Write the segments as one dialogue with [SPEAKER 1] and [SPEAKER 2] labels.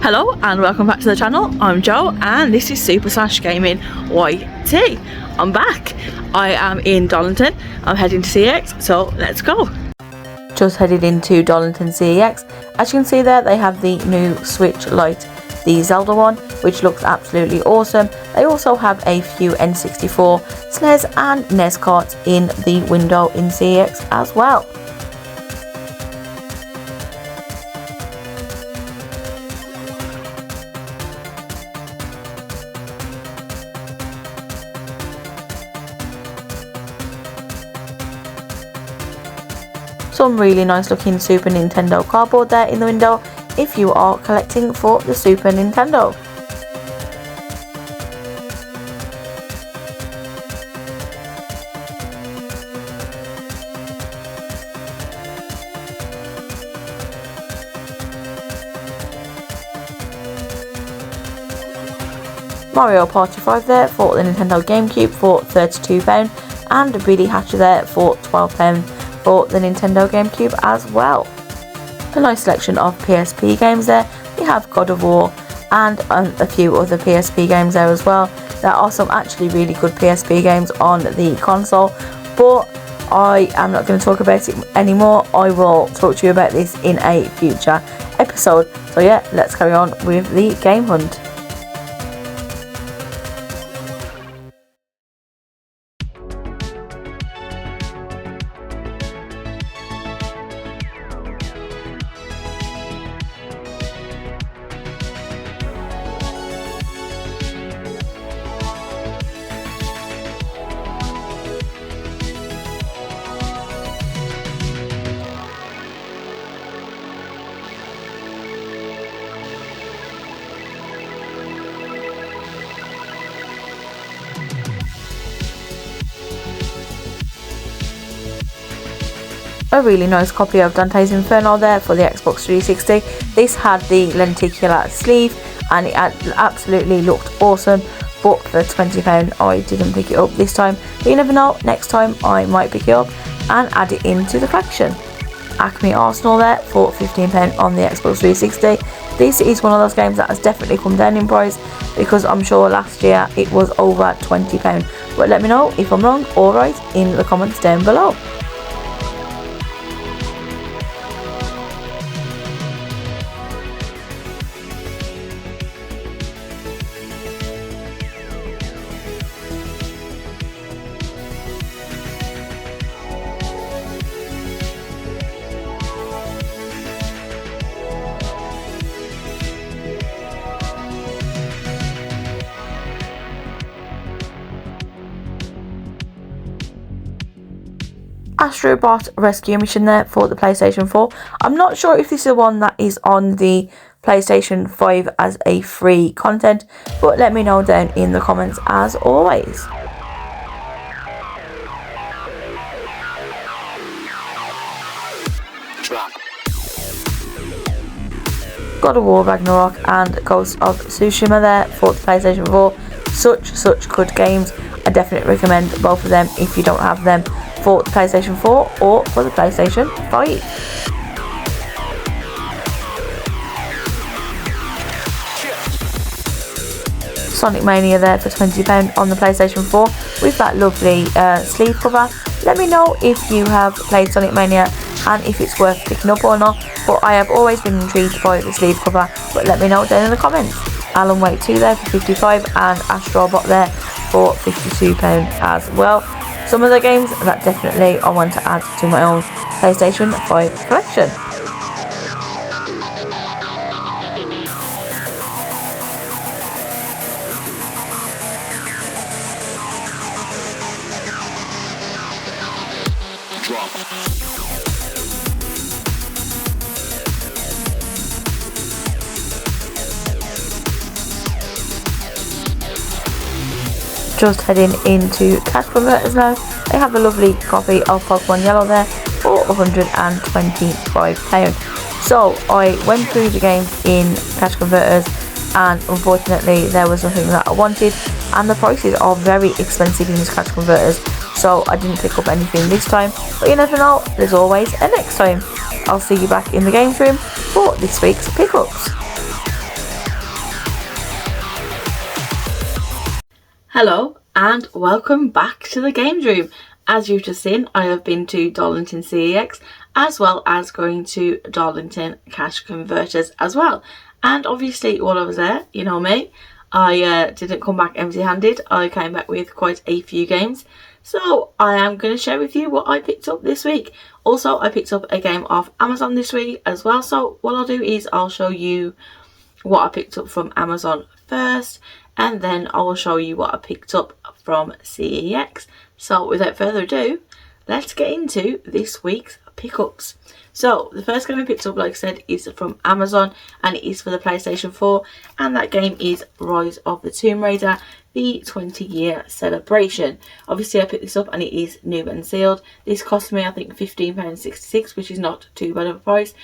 [SPEAKER 1] Hello and welcome back to the channel. I'm Joe and this is Super Slash Gaming YT. I'm back. I am in Darlington. I'm heading to CEX, so let's go. Just headed into Darlington CEX. As you can see there, they have the new Switch Lite, the Zelda one, which looks absolutely awesome. They also have a few N64, SNES and NES carts in the window in CEX as well. Some really nice looking Super Nintendo cardboard there in the window if you are collecting for the Super Nintendo. Mario Party 5 there for the Nintendo GameCube for £32 and Billy Hatcher there for £12 for the Nintendo GameCube as well. A nice selection of PSP games there. We have God of War and a few other PSP games there as well. There are some actually really good PSP games on the console, but I am not going to talk about it anymore. I will talk to you about this in a future episode. So yeah, let's carry on with the game hunt. A really nice copy of Dante's Inferno there for the Xbox 360. This had the lenticular sleeve and it absolutely looked awesome, but for £20 I didn't pick it up this time, but you never know, next time I might pick it up and add it into the collection. Acme Arsenal there for £15 on the Xbox 360. This is one of those games that has definitely come down in price because I'm sure last year it was over £20, but let me know if I'm wrong or right in the comments down below. Astrobot Rescue Mission there for the PlayStation 4. I'm not sure if this is the one that is on the PlayStation 5 as a free content, but let me know down in the comments as always. God of War Ragnarok and Ghost of Tsushima there for the PlayStation 4. Such good games. I definitely recommend both of them if you don't have them for the PlayStation 4 or for the PlayStation 5. Sonic Mania there for £20 on the PlayStation 4 with that lovely sleeve cover. Let me know if you have played Sonic Mania and if it's worth picking up or not, but I have always been intrigued by the sleeve cover, but let me know down in the comments. Alan Wake 2 there for £55 and Astrobot there for £52 as well. Some of the games that definitely I want to add to my own PlayStation 5 collection. Just heading into Cash Converters now. They have a lovely copy of Pokemon Yellow there for £125. So I went through the game in Cash Converters and unfortunately there was nothing that I wanted, and the prices are very expensive in these Cash Converters, so I didn't pick up anything this time, but you never know, there's always a next time. I'll see you back in the games room for this week's pickups. Hello and welcome back to the Games Room. As you've just seen, I have been to Darlington CEX as well as going to Darlington Cash Converters as well. And obviously while I was there, you know me, I didn't come back empty-handed. I came back with quite a few games. So I am going to share with you what I picked up this week. Also, I picked up a game off Amazon this week as well. So what I'll do is I'll show you what I picked up from Amazon first, and then I will show you what I picked up from CEX. So without further ado, let's get into this week's pickups. So the first game I picked up, like I said, is from Amazon, and it is for the PlayStation 4, and that game is Rise of the Tomb Raider, the 20-year celebration. Obviously I picked this up and it is new and sealed. This cost me I think £15.66, which is not too bad of a price.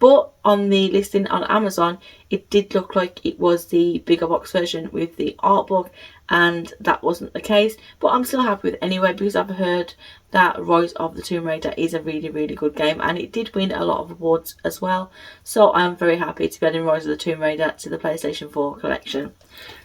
[SPEAKER 1] But on the listing on Amazon, it did look like it was the bigger box version with the art book, and that wasn't the case. But I'm still happy with it anyway, because I've heard that Rise of the Tomb Raider is a really, really good game, and it did win a lot of awards as well. So I'm very happy to be adding Rise of the Tomb Raider to the PlayStation 4 collection.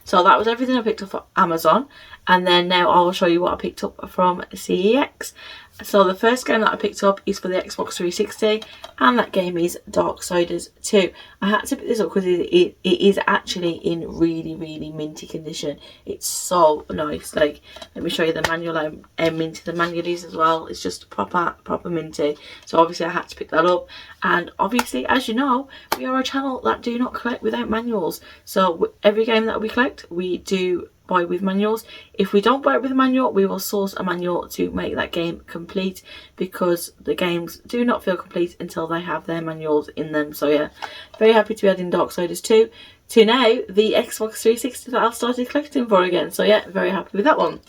[SPEAKER 1] So that was everything I picked up from Amazon, and then now I will show you what I picked up from CEX. So the first game that I picked up is for the Xbox 360, and that game is Darksiders 2. I had to pick this up because it is actually in really, really minty condition. It's so nice. Like, let me show you the manual, how minty the manual is as well. It's just proper minty. So obviously I had to pick that up, and obviously, as you know, we are a channel that do not collect without manuals. So every game that we collect, we do buy with manuals. If we don't buy it with a manual, we will source a manual to make that game complete, because the games do not feel complete until they have their manuals in them. So yeah, very happy to be adding Darksiders 2 to now the Xbox 360 that I've started collecting for again. So yeah, very happy with that one.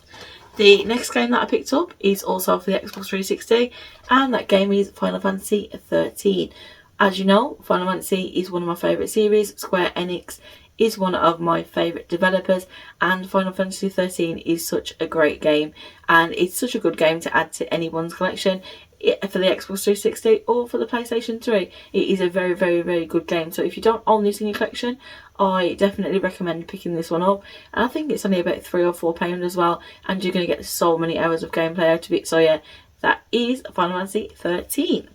[SPEAKER 1] The next game that I picked up is also for the Xbox 360, and that game is Final Fantasy 13. As you know, Final Fantasy is one of my favourite series. Square Enix is one of my favourite developers, and Final Fantasy 13 is such a great game, and it's such a good game to add to anyone's collection for the Xbox 360 or for the PlayStation 3. It is a very, very, very good game. So if you don't own this in your collection, I definitely recommend picking this one up. And I think it's only about £3 or £4 as well, and you're going to get so many hours of gameplay out of it. So yeah, that is Final Fantasy 13.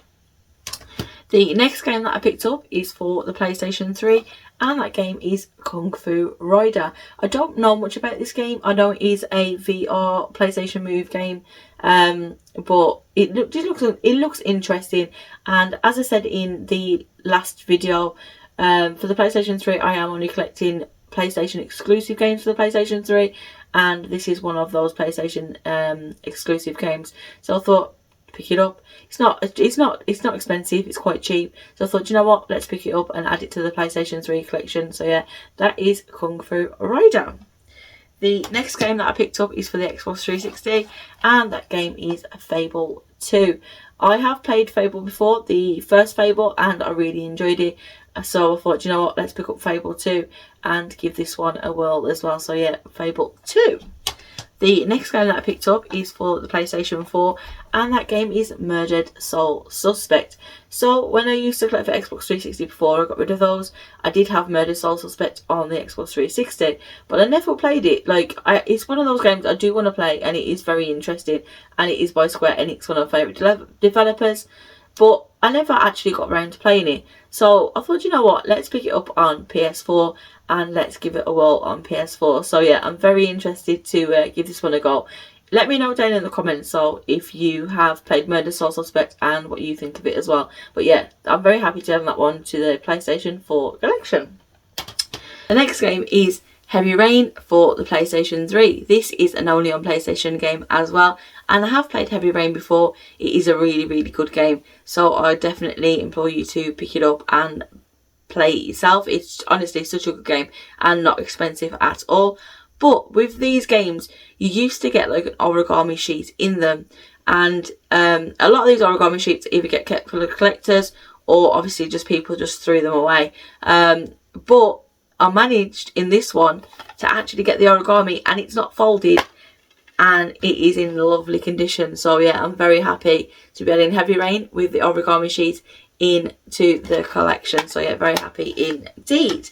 [SPEAKER 1] The next game that I picked up is for the PlayStation 3, and that game is Kung Fu Rider. I don't know much about this game. I know it is a VR PlayStation Move game, but it looks interesting. And as I said in the last video, for the PlayStation 3, I am only collecting PlayStation exclusive games for the PlayStation 3, and this is one of those PlayStation exclusive games. So I thought, pick it up. It's not expensive, it's quite cheap. So I thought, you know what, let's pick it up and add it to the PlayStation 3 collection. So yeah, that is Kung Fu Rider. The next game that I picked up is for the Xbox 360, and that game is Fable 2. I have played Fable before, the first Fable, and I really enjoyed it. So I thought, you know what, let's pick up Fable 2 and give this one a whirl as well. So yeah, Fable 2. The next game that I picked up is for the PlayStation 4, and that game is Murdered Soul Suspect. So when I used to collect for Xbox 360 before I got rid of those, I did have Murdered Soul Suspect on the Xbox 360, but I never played it. It's one of those games I do want to play, and it is very interesting, and it is by Square Enix, one of my favourite developers, but I never actually got around to playing it. So I thought, you know what, let's pick it up on PS4 and let's give it a whirl on PS4. So yeah, I'm very interested to give this one a go. Let me know down in the comments, so if you have played Murder Soul Suspect and what you think of it as well. But yeah, I'm very happy to add that one to the PlayStation 4 collection. The next game is Heavy Rain for the PlayStation 3. This is an only on PlayStation game as well, and I have played Heavy Rain before. It is a really, really good game, so I definitely implore you to pick it up and play it yourself. It's honestly such a good game and not expensive at all. But with these games, you used to get like an origami sheet in them, and a lot of these origami sheets either get kept for the collectors, or obviously just people just threw them away. But I managed in this one to actually get the origami, and it's not folded, and it is in lovely condition. So yeah, I'm very happy to be adding Heavy Rain with the origami sheet into the collection. So yeah, very happy indeed.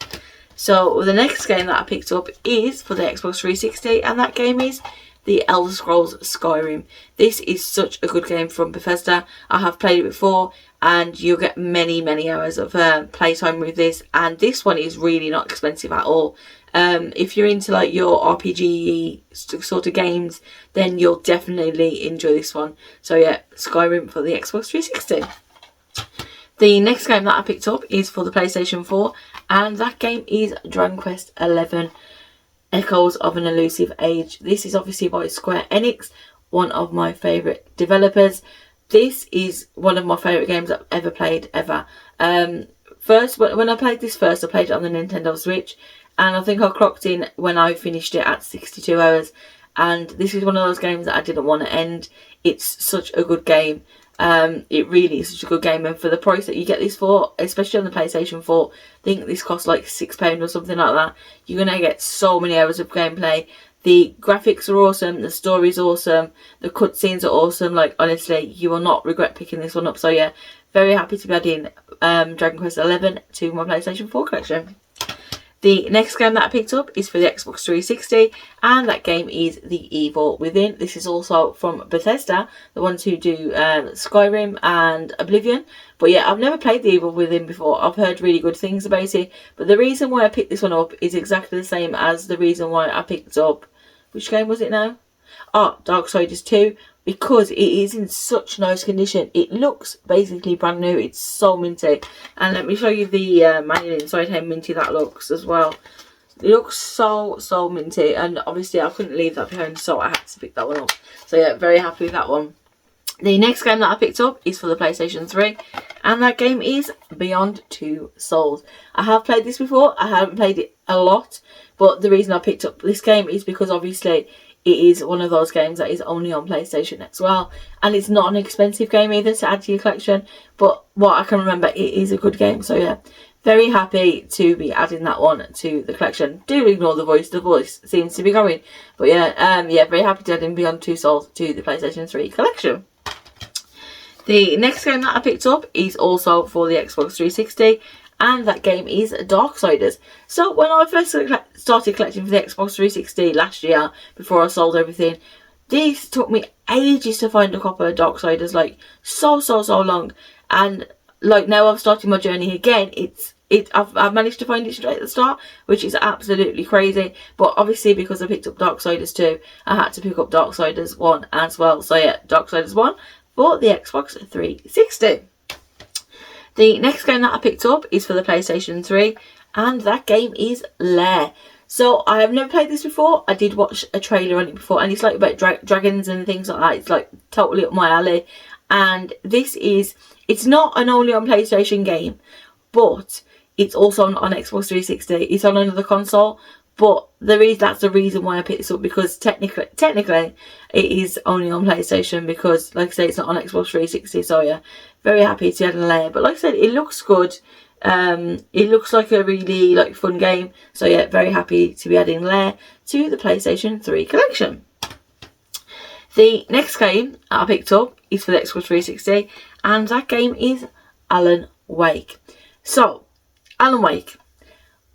[SPEAKER 1] So the next game that I picked up is for the Xbox 360, and that game is The Elder Scrolls Skyrim. This is such a good game from Bethesda. I have played it before, and you'll get many hours of playtime with this, and this one is really not expensive at all. If you're into like your RPG sort of games, then you'll definitely enjoy this one. So yeah, Skyrim for the Xbox 360. The next game that I picked up is for the PlayStation 4, and that game is Dragon Quest XI Echoes of an Elusive Age. This is obviously by Square Enix, one of my favourite developers. This is one of my favourite games I've ever played, ever. First, when I played this first, I played it on the Nintendo Switch, and I think I clocked in when I finished it at 62 hours. And this is one of those games that I didn't want to end. It's such a good game. It really is such a good game, and for the price that you get this for, especially on the PlayStation 4, I think this costs like £6 or something like that. You're going to get so many hours of gameplay. The graphics are awesome, the story's awesome, the cutscenes are awesome. Like, honestly, you will not regret picking this one up. So yeah, very happy to be adding Dragon Quest XI to my PlayStation 4 collection. The next game that I picked up is for the Xbox 360, and that game is The Evil Within. This is also from Bethesda, the ones who do Skyrim and Oblivion. But yeah, I've never played The Evil Within before. I've heard really good things about it. But the reason why I picked this one up is exactly the same as the reason why I picked up... Which game was it now? Oh, Darksiders 2. Because it is in such nice condition. It looks basically brand new. It's so minty. And let me show you the manual inside, how minty that looks as well. It looks so minty. And obviously I couldn't leave that behind, so I had to pick that one up. So yeah, very happy with that one. The next game that I picked up is for the PlayStation 3. And that game is Beyond Two Souls. I have played this before. I haven't played it a lot. But the reason I picked up this game is because obviously... it is one of those games that is only on PlayStation as well. And it's not an expensive game either to add to your collection. But what I can remember, it is a good game. So yeah, very happy to be adding that one to the collection. Do ignore the voice. The voice seems to be going. But yeah, very happy to add Beyond Two Souls to the PlayStation 3 collection. The next game that I picked up is also for the Xbox 360. And that game is Darksiders. So when I first started collecting for the Xbox 360 last year, before I sold everything, this took me ages to find a copy of Darksiders, like so long. And like now I've started my journey again, I've managed to find it straight at the start, which is absolutely crazy. But obviously because I picked up Darksiders 2, I had to pick up Darksiders 1 as well. So yeah, Darksiders 1 for the Xbox 360. The next game that I picked up is for the PlayStation 3, and that game is Lair. So I have never played this before. I did watch a trailer on it before, and it's like about dragons and things like that. It's like totally up my alley. And it's not an only on PlayStation game, but it's also on Xbox 360. It's on another console. But that's the reason why I picked this up, because technically it is only on PlayStation, because like I say, it's not on Xbox 360. So yeah, very happy to add a Lair. But like I said, it looks good. It looks like a really fun game. So yeah, very happy to be adding Lair to the PlayStation 3 collection. The next game I picked up is for the Xbox 360, and that game is Alan Wake. So, Alan Wake.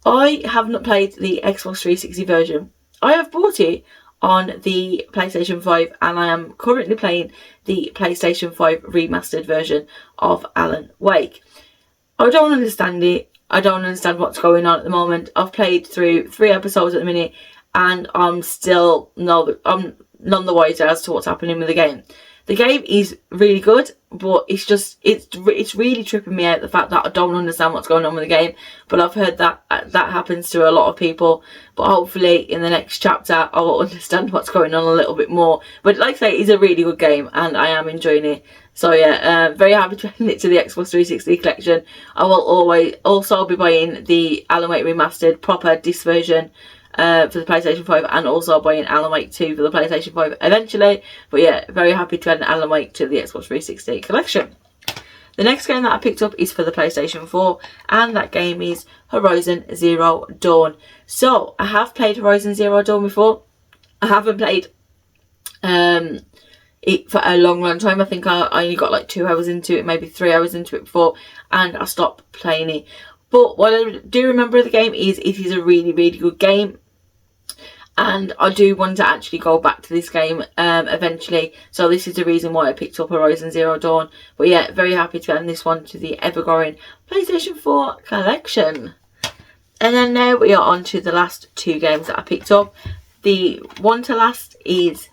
[SPEAKER 1] I have not played the Xbox 360 version. I have bought it on the PlayStation 5, and I am currently playing the PlayStation 5 remastered version of Alan Wake. I don't understand it. I don't understand what's going on at the moment. I've played through 3 episodes at the minute, and I'm none the wiser as to what's happening with the game. The game is really good, but it's really tripping me out, the fact that I don't understand what's going on with the game. But I've heard that happens to a lot of people. But hopefully in the next chapter I will understand what's going on a little bit more. But like I say, it's a really good game and I am enjoying it. So yeah, very happy to add it to the Xbox 360 collection. I will always also be buying the Alan Wake Remastered proper disc version for the PlayStation 5, and also buying Alan Wake 2 for the PlayStation 5 eventually. But yeah, very happy to add an Alan Wake to the Xbox 360 collection. The next game that I picked up is for the PlayStation 4, and that game is Horizon Zero Dawn. So I have played Horizon Zero Dawn before. I haven't played it for a long time. I think I only got 2 hours into it, maybe 3 hours into it before, and I stopped playing it. But what I do remember of the game is it is a really, really good game. And I do want to actually go back to this game eventually. So this is the reason why I picked up Horizon Zero Dawn. But yeah, very happy to add this one to the ever-growing PlayStation 4 collection. And then now we are on to the last two games that I picked up. The one to last is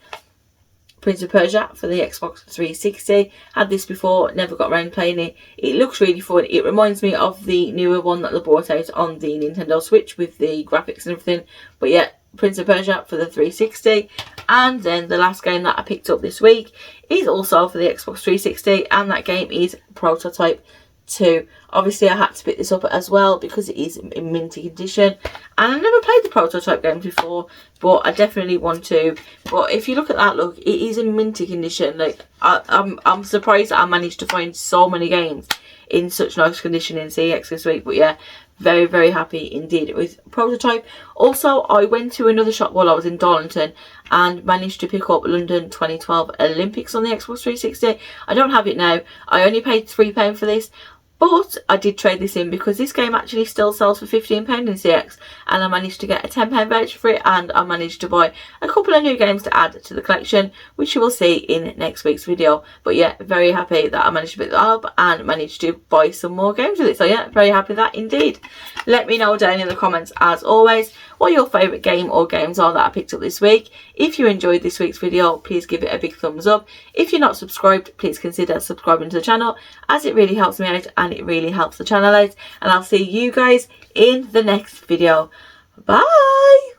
[SPEAKER 1] Prince of Persia for the Xbox 360. Had this before, never got around playing it. It looks really fun. It reminds me of the newer one that they brought out on the Nintendo Switch with the graphics and everything. But yeah, Prince of Persia for the 360. And then the last game that I picked up this week is also for the Xbox 360, and that game is Prototype 2. Obviously I had to pick this up as well because it is in minty condition, and I've never played the Prototype games before, but I definitely want to. But if you look at that, look, it is in minty condition. Like I'm surprised that I managed to find so many games in such nice condition in CX this week. But yeah, very, very happy indeed with Prototype. Also, I went to another shop while I was in Darlington and managed to pick up London 2012 Olympics on the Xbox 360. I don't have it now. I only paid £3 for this, but I did trade this in because this game actually still sells for £15 in CX, and I managed to get a £10 voucher for it, and I managed to buy a couple of new games to add to the collection, which you will see in next week's video. But yeah, very happy that I managed to pick that up and managed to buy some more games with it. So yeah, very happy with that indeed. Let me know down in the comments, as always, what your favourite game or games are that I picked up this week. If you enjoyed this week's video, please give it a big thumbs up. If you're not subscribed, please consider subscribing to the channel, as it really helps me out and it really helps the channel out. And I'll see you guys in the next video. Bye!